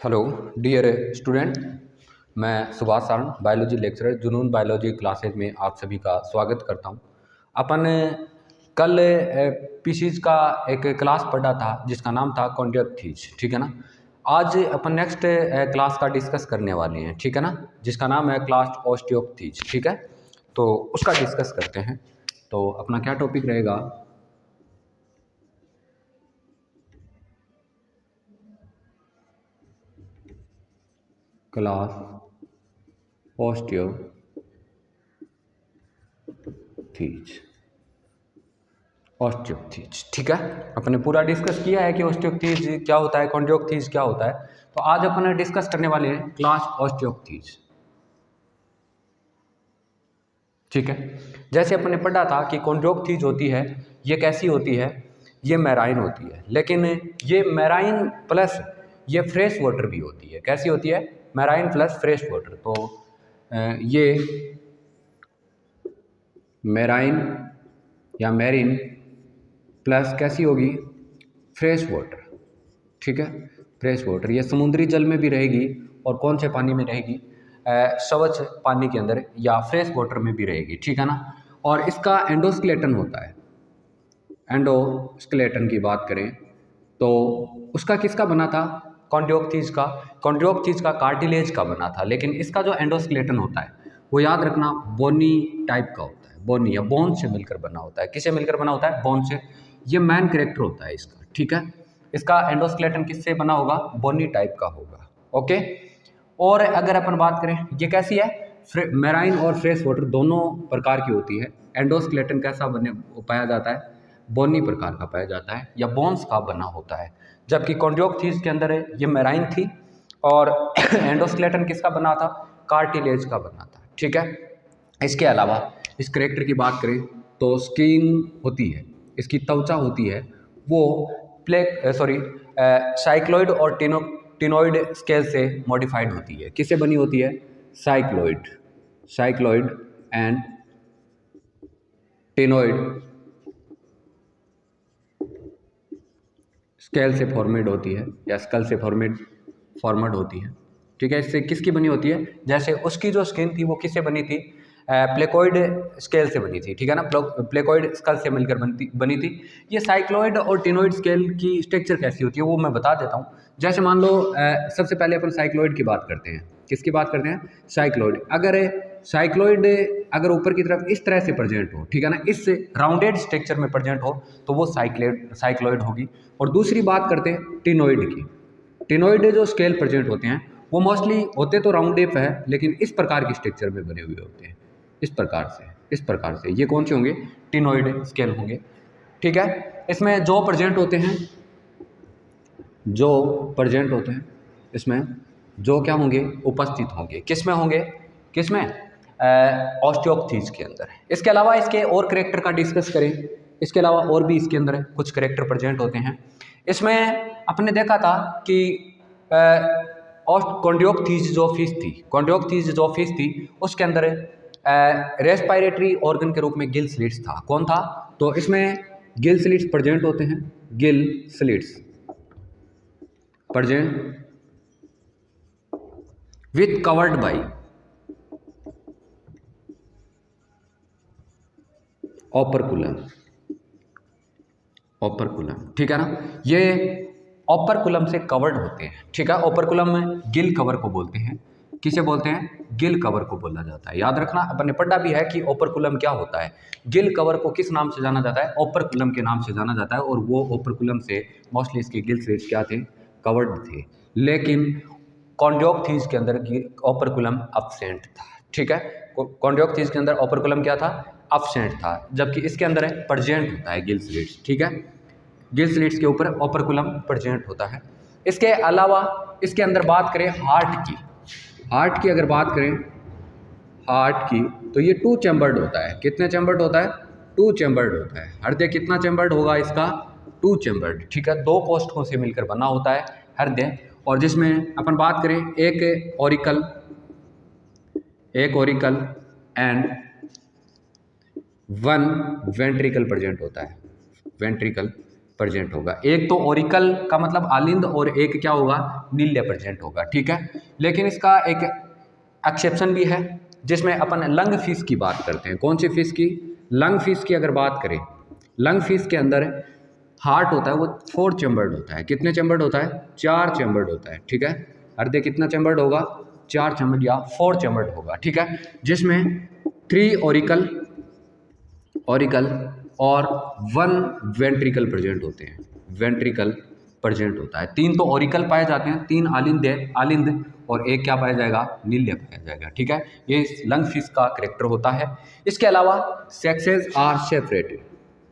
Hello dear student, मैं Subhash Saran biology lecturer जुनून biology classes में आप सभी का स्वागत करता हूं। अपन कल पीसीज का एक क्लास पढ़ा था जिसका नाम था कॉन्ड्रक्टीज, ठीक है ना। आज अपन नेक्स्ट क्लास का डिस्कस करने वाले हैं, ठीक है ना, जिसका नाम है क्लास ऑस्टियोपथीज, ठीक है। तो उसका डिस्कस करते हैं। तो अपना क्या टॉपिक रहेगा? क्लास ऑस्टियोपथीज, ऑस्टियोपथीज, ठीक है। अपने पूरा डिस्कस किया है कि ऑस्टियोपथीज क्या होता है, कॉन्ड्रोक्थीज क्या होता है। तो आज अपन डिस्कस करने वाले हैं क्लास ऑस्टियोपथीज, ठीक है। जैसे अपन ने पढ़ा था कि कॉन्ड्रोक्थीज होती है, ये कैसी होती है, ये मैराइन होती है, लेकिन ये मैराइन प्लस ये फ्रेश वाटर भी होती है। कैसी होती है? Marine plus fresh water. तो ये मैराइन या मैरिन प्लस कैसी होगी? फ्रेश वाटर, ठीक है। फ्रेश वाटर ये समुद्री जल में भी रहेगी और कौन से पानी में रहेगी? स्वच्छ पानी के अंदर या फ्रेश वाटर में भी रहेगी, ठीक है ना। और इसका एंडोस्केलेटन होता है। एंडोस्केलेटन की बात करें तो उसका किसका बना था? कॉन्ड्रोक्थीज का। कॉन्ड्रोक्थीज का कार्टिलेज का बना था, लेकिन इसका जो एंडोस्केलेटन होता है वो याद रखना बोनी टाइप का होता है। बोनी या बोन से मिलकर बना होता है। किससे मिलकर बना होता है? बोन से। ये मेन कैरेक्टर होता है इसका, ठीक है। इसका एंडोस्केलेटन किससे बना होगा? बोनी टाइप का होगा, ओके। और अगर अपन बात करें ये कैसी है? मैराइन और फ्रेश वाटर दोनों प्रकार की होती है। एंडोस्केलेटन कैसा बने पाया जाता है? बोनी प्रकार का पाया जाता है या बोन्स का बना होता है। जबकि कॉन्ड्रोक्थीज के अंदर ये मैराइन थी और एंडोस्केलेटन किसका बना था? कार्टिलेज का बना था, ठीक है। इसके अलावा इस करेक्टर की बात करें तो स्किन होती है, इसकी त्वचा होती है, वो साइक्लोइड और टिनोइड स्केल से मॉडिफाइड होती है। किससे बनी होती है? साइक्लोइड एंड टिनोइड स्केल से फॉर्मेड होती है या स्कल से फॉर्मेड होती है, ठीक है। इससे किसकी बनी होती है? जैसे उसकी जो स्किन थी वो किससे बनी थी? प्लेकोइड स्केल से बनी थी, ठीक है ना। प्लेकोइड स्कल से मिलकर बनी थी। ये साइक्लोइड और टिनोइड स्केल की स्ट्रक्चर कैसी होती है वो मैं बता देता हूँ। जैसे मान लो सबसे पहले अपन साइक्लोइड की बात करते हैं। किसकी बात करते हैं? साइक्लोइड। साइक्लोइड अगर ऊपर की तरफ इस तरह से प्रेजेंट हो, ठीक है ना, इस राउंडेड स्ट्रक्चर में प्रेजेंट हो तो वो साइक्लोइड होगी। और दूसरी बात करते हैं टिनोइड की। टिनोइड जो स्केल प्रेजेंट होते हैं वो मोस्टली होते तो राउंड शेप है, लेकिन इस प्रकार की स्ट्रक्चर में बने हुए होते हैं। इस प्रकार से ये कौन से होंगे? टिनोइड स्केल होंगे, ठीक है। इसमें जो प्रेजेंट होते हैं इसमें जो क्या होंगे? उपस्थित होंगे। किस में होंगे? किस में? ऑस्टियोपथीज के अंदर। इसके अलावा इसके और करेक्टर का डिस्कस करें, इसके अलावा और भी इसके अंदर कुछ करेक्टर प्रेजेंट होते हैं। इसमें आपने देखा था कि कॉन्ड्रोक्थीज जो फिश थी उसके अंदर रेस्पिरेटरी ऑर्गन के रूप में गिल स्लिट्स था। कौन था? तो इसमें गिल स्लिट्स प्रेजेंट होते हैं। Gill slits present with covered by operculum, ठीक है ना। ये ओपरकुलम से कवर्ड होते हैं, ठीक है। ओपरकुलम में गिल कवर को बोलते हैं। किसे बोलते हैं? गिल कवर को बोला जाता है। याद रखना, अपन ने पढ़ा भी है कि ओपरकुलम क्या होता है। गिल कवर को किस नाम से जाना जाता है? ओपरकुलम के नाम से जाना जाता है। और वो ओपरकुलम से मोस्टली इसके गिल स्लिट्स क्या थे? कवर्ड थे। लेकिन कॉन्ड्रोक्थीज के अंदर ओपरकुलम एब्सेंट था, ठीक है। कॉन्ड्रोक्थीज के अंदर ओपरकुलम क्या था? एब्सेंट था। जबकि इसके अंदर है प्रेजेंट होता है गिल स्लिट्स, ठीक है। गिल स्लिट्स के ऊपर ओपरकुलम प्रेजेंट होता है। इसके अलावा इसके अंदर बात करें हार्ट की अगर बात करें हार्ट की, तो ये 2 चैम्बर्ड होता है। कितने चैम्बर्ड होता है? 2 चैम्बर्ड होता है। हृदय कितना चैम्बर्ड होगा इसका? 2 चैम्बर्ड, ठीक है। 2 कोष्ठकों से मिलकर बना होता है हृदय। और जिसमें अपन बात करें एक ओरिकल एंड 1 वेंट्रिकल प्रेजेंट होता है। वेंट्रिकल प्रेजेंट होगा। एक तो ओरिकल का मतलब आलिंद और एक क्या होगा, नील्य प्रेजेंट होगा, ठीक है। लेकिन इसका एक एक्सेप्शन भी है जिसमें अपन लंग फिश की बात करते हैं। कौन सी फिश की, लंग फिश की अगर बात करें, लंग फिश के अंदर हार्ट होता है वो 4 चैम्बर्ड होता है। कितने चैम्बर्ड होता है, 4 चैम्बर्ड होता है, ठीक है। हृदय कितना चैम्बर्ड होगा, 4 चैम्बर्ड या 4 चैम्बर्ड होगा, ठीक है। जिसमें 3 ओरिकल और 1 वेंट्रिकल प्रेजेंट होते हैं, वेंट्रिकल प्रेजेंट होता है। 3 तो ओरिकल पाए जाते हैं, 3 आलिंद और एक क्या पाया जाएगा, नील्य पाया जाएगा, ठीक है। ये इस लंग फिश का करेक्टर होता है। इसके अलावा sexes are separated,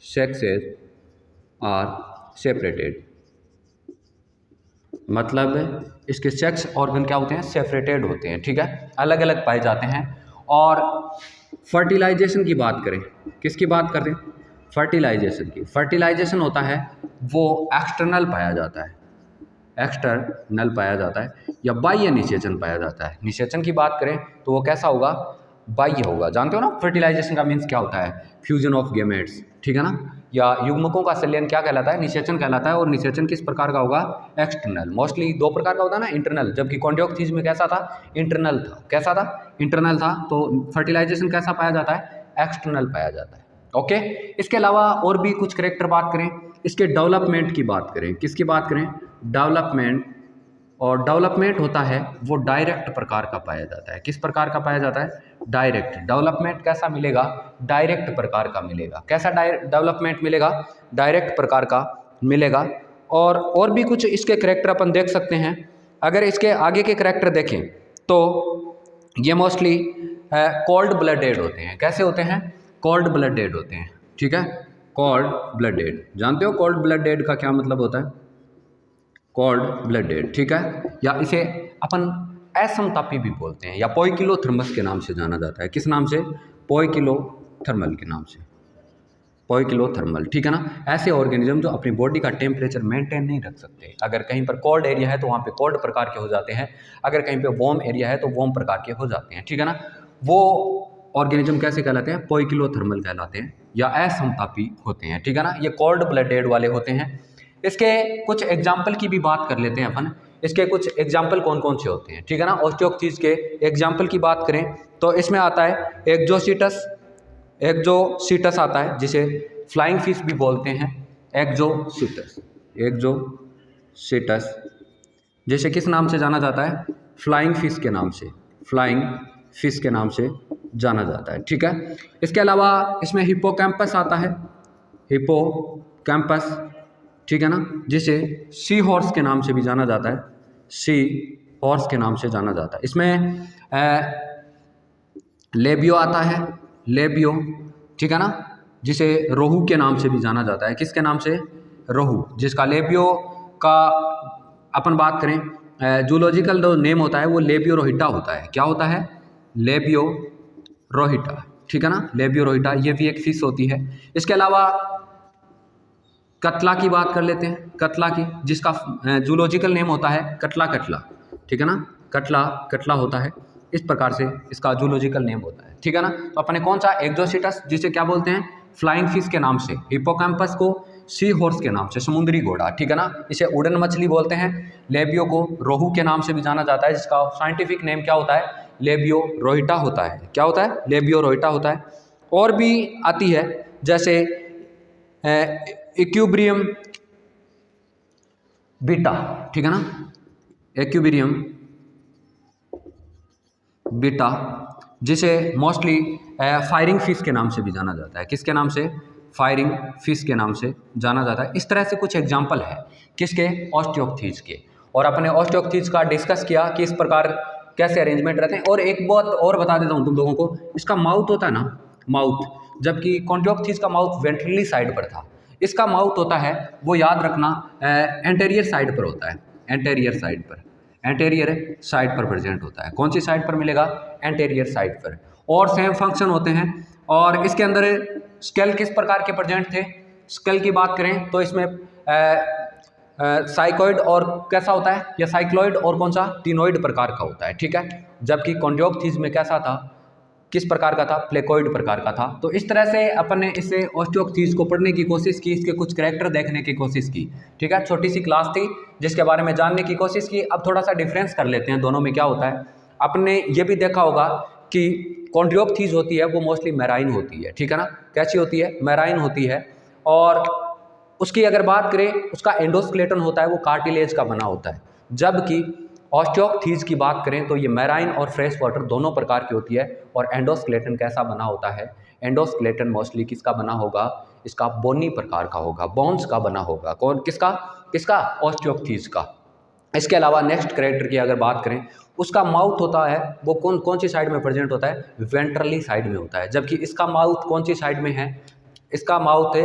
sexes are separated मतलब इसके सेक्स ऑर्गन क्या होते हैं, सेपरेटेड होते हैं, ठीक है, अलग अलग पाए जाते हैं। और फर्टिलाइजेशन की बात करें, किसकी बात करें, फर्टिलाइजेशन की। फर्टिलाइजेशन होता है वो एक्सटर्नल पाया जाता है, एक्सटर्नल पाया जाता है या बाह्य निषेचन पाया जाता है। निषेचन की बात करें तो वो कैसा होगा, बाह्य होगा। जानते हो ना फर्टिलाइजेशन का मीन्स क्या होता है, फ्यूजन ऑफ गेमेट्स, ठीक है ना, या युग्मकों का संलयन क्या कहलाता है, निषेचन कहलाता है। और निषेचन किस प्रकार का होगा, एक्सटर्नल। मोस्टली 2 प्रकार का होता है ना, इंटरनल, जबकि कॉन्ड्योक्थीज में कैसा था, इंटरनल था। कैसा था, इंटरनल था। तो फर्टिलाइजेशन कैसा पाया जाता है, एक्सटर्नल पाया जाता है, ओके। इसके अलावा और भी कुछ करेक्टर बात करें, इसके डेवलपमेंट की बात करें, किसकी बात करें, डेवलपमेंट। और डेवलपमेंट होता है वो डायरेक्ट प्रकार का पाया जाता है। किस प्रकार का पाया जाता है, डायरेक्ट। डेवलपमेंट कैसा मिलेगा, डायरेक्ट प्रकार का मिलेगा। कैसा डेवलपमेंट मिलेगा, डायरेक्ट प्रकार का मिलेगा। और भी कुछ इसके करेक्टर अपन देख सकते हैं। अगर इसके आगे के करेक्टर देखें तो ये मोस्टली कोल्ड ब्लडेड होते हैं। कैसे होते हैं, कोल्ड ब्लडेड होते हैं, ठीक है। कोल्ड ब्लडेड, जानते हो कोल्ड ब्लडेड का क्या मतलब होता है, कोल्ड ब्लडेड, ठीक है। या इसे अपन असमतापी भी बोलते हैं या पोइकिलोथर्मस के नाम से जाना जाता है। किस नाम से, पोइकिलोथर्मल के नाम से, पोइकिलोथर्मल, ठीक है ना। ऐसे ऑर्गेनिज्म जो अपनी बॉडी का टेम्परेचर मेंटेन नहीं रख सकते। अगर कहीं पर कोल्ड एरिया है तो वहाँ पे कोल्ड प्रकार के हो जाते हैं, अगर कहीं पे वार्म एरिया है तो वार्म प्रकार के हो जाते हैं, ठीक है ना। वो ऑर्गेनिज्म कैसे कहलाते हैं, पोइकिलोथर्मल कहलाते हैं या असमतापी होते हैं, ठीक है ना। ये कोल्ड ब्लडेड वाले होते हैं। इसके कुछ एग्जाम्पल की भी बात कर लेते हैं अपन। इसके कुछ एग्जाम्पल कौन कौन से होते हैं, ठीक है ना। ऑस्टियोक्थीज के एग्जाम्पल की बात करें तो इसमें आता है एक्जोसीटस, एक्जोसीटस आता है जिसे फ्लाइंग फिश भी बोलते हैं, एक्जोसीटस, एक्जोसीटस जिसे किस नाम से जाना जाता है, फ्लाइंग फिश के नाम से, फ्लाइंग फिश के नाम से जाना जाता है, ठीक है। इसके अलावा इसमें हिप्पोकैम्पस आता है, हिप्पोकैम्पस, ठीक है ना, जिसे सी हॉर्स के नाम से भी जाना जाता है, सी हॉर्स के नाम से जाना जाता है। इसमें लेबियो आता है, लेबियो, ठीक है ना, जिसे रोहू के नाम से भी जाना जाता है। किसके नाम से, रोहू, जिसका लेबियो का अपन बात करें जूलॉजिकल जो नेम होता है वो लेबियो रोहिटा होता है। क्या होता है, लेबियो रोहिटा, ठीक है ना, लेबियो रोहिटा, ये भी एक फिश होती है। इसके अलावा कतला की बात कर लेते हैं, कतला की, जिसका जूलॉजिकल नेम होता है कटला, ठीक है ना, कटला होता है। इस प्रकार से इसका जूलॉजिकल नेम होता है, ठीक है ना। तो अपने कौन सा, एक्जोसीटस जिसे क्या बोलते हैं, फ्लाइंग फिश के नाम से, हिप्पोकैम्पस को सी हॉर्स के नाम से, समुद्री घोड़ा, ठीक है ना, इसे उड़न मछली बोलते हैं। लेबियो को रोहू के नाम से भी जाना जाता है, जिसका साइंटिफिक नेम क्या होता है, लेबियो रोहिटा होता है। क्या होता है, लेबियो रोहिटा होता है। और भी आती है जैसे इक्विब्रियम बीटा, ठीक है ना, इक्विब्रियम बीटा, जिसे मोस्टली फायरिंग फिश के नाम से भी जाना जाता है। किसके नाम से, फायरिंग फिश के नाम से जाना जाता है। इस तरह से कुछ एग्जाम्पल है किसके, ऑस्टियोक्थीज के। और अपने ऑस्टियोक्थीज का डिस्कस किया कि इस प्रकार कैसे अरेंजमेंट रहते हैं। और एक बात और बता देता हूँ तुम लोगों को, इसका माउथ होता है ना, माउथ, जबकि कॉन्टियोक्थीज का माउथ वेंट्रली साइड पर था, इसका माउथ होता है वो याद रखना एंटेरियर साइड पर होता है, एंटेरियर साइड पर, एंटेरियर साइड पर प्रेजेंट होता है। कौन सी साइड पर मिलेगा, एंटेरियर साइड पर। और सेम फंक्शन होते हैं। और इसके अंदर स्केल किस प्रकार के प्रेजेंट थे, स्केल की बात करें तो इसमें साइकोइड और कैसा होता है, या साइक्लॉइड और कौन सा, टिनोइड प्रकार का होता है, ठीक है। जबकि कॉन्टियोक्थीज में कैसा था, किस प्रकार का था, प्लेकोइड प्रकार का था। तो इस तरह से अपन ने इसे ऑस्टियोक्थीज को पढ़ने की कोशिश की, इसके कुछ करैक्टर देखने की कोशिश की। ठीक है, छोटी सी क्लास थी जिसके बारे में जानने की कोशिश की। अब थोड़ा सा डिफरेंस कर लेते हैं दोनों में क्या होता है। आपने ये भी देखा होगा कि कॉन्ड्रियोक्थीज होती है वो मोस्टली मैराइन होती है। ठीक है ना, कैसी होती है, मैराइन होती है। और उसकी अगर बात करें, उसका एंडोस्केलेटन होता है वो कार्टिलेज का बना होता है। जबकि ऑस्टियोक्थीज की बात करें तो ये मैराइन और फ्रेश वाटर दोनों प्रकार की होती है। और एंडोस्केलेटन कैसा बना होता है, एंडोस्केलेटन मोस्टली किसका बना होगा, इसका बोनी प्रकार का होगा, बोन्स का बना होगा। कौन, किसका किसका, ऑस्टियोक्थीज का। इसके अलावा नेक्स्ट कैरेक्टर की अगर बात करें, उसका माउथ होता है वो कौन कौन सी साइड में प्रेजेंट होता है, वेंट्रली साइड में होता है। जबकि इसका माउथ कौन सी साइड में है, इसका माउथ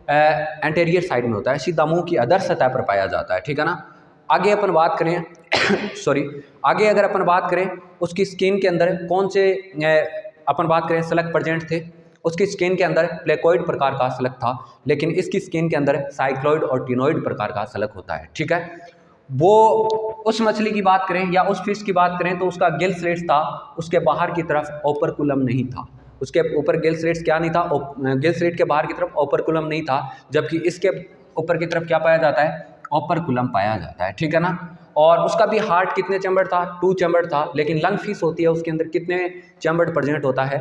एंटेरियर साइड में होता है, सीधा मुंह की अदर सतह पर पाया जाता है। ठीक है ना। आगे अपन बात करें सॉरी, आगे अगर अपन बात करें उसकी स्किन के अंदर कौन से अपन बात करें स्लग प्रेजेंट थे। उसकी स्किन के अंदर प्लेकोइड प्रकार का स्लग था, लेकिन इसकी स्किन के अंदर साइक्लोइड और टिनोइड प्रकार का स्लग होता है। ठीक है, वो उस मछली की बात करें या उस फिश की बात करें तो उसका गिल स्लेट्स था, उसके बाहर की तरफ ओपरकुलम नहीं था। उसके ऊपर गिल स्लेट्स क्या नहीं था, गिल स्लेट के बाहर की तरफ ओपरकुलम नहीं था। जबकि इसके ऊपर की तरफ क्या पाया जाता है, ओपरकुलम पाया जाता है। ठीक है ना। और उसका भी हार्ट कितने चैम्बर था, 2 चैम्बर था। लेकिन लंग फिश होती है उसके अंदर कितने चैम्बर प्रेजेंट होता है,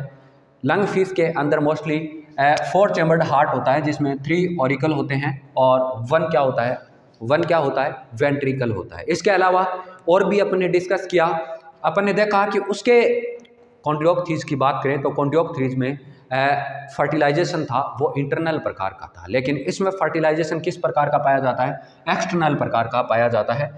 लंग फिश के अंदर मोस्टली 4 चैम्बर्ड हार्ट होता है, जिसमें 3 ऑरिकल होते हैं और 1 क्या होता है, 1 क्या होता है, वेंट्रिकल होता है। इसके अलावा और भी अपन ने डिस्कस किया, अपन ने देखा कि उसके कॉन्ड्रियोक्थीज की बात करें तो कॉन्ड्रियोक्थीज में फर्टिलाइजेशन था वो इंटरनल प्रकार का था। लेकिन इसमें फर्टिलाइजेशन किस प्रकार का पाया जाता है, एक्सटर्नल प्रकार का पाया जाता है।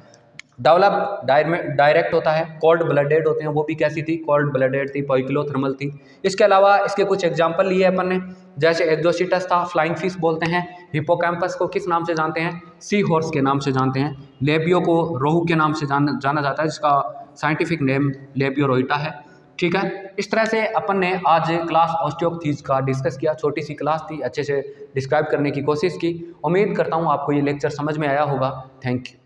डेवलप डायरेक्ट होता है। कोल्ड ब्लडेड होते हैं, वो भी कैसी थी, कोल्ड ब्लडेड थी, पोइकिलोथर्मल थी। इसके अलावा इसके कुछ एग्जांपल लिए अपन ने, जैसे एक्सोसिटस था, फ्लाइंग फिश बोलते हैं। हिपोकैम्पस को किस नाम से जानते हैं, सी हॉर्स के नाम से जानते हैं। लेबियो को रोहू के नाम से जाना जाता है, जिसका साइंटिफिक नेम लेबियोरोइटा है। ठीक है, इस तरह से अपन ने आज क्लास ऑस्टियोक्थीज का डिस्कस किया। छोटी सी क्लास थी, अच्छे से डिस्क्राइब करने की कोशिश की। उम्मीद करता हूँ आपको ये लेक्चर समझ में आया होगा। Thank you.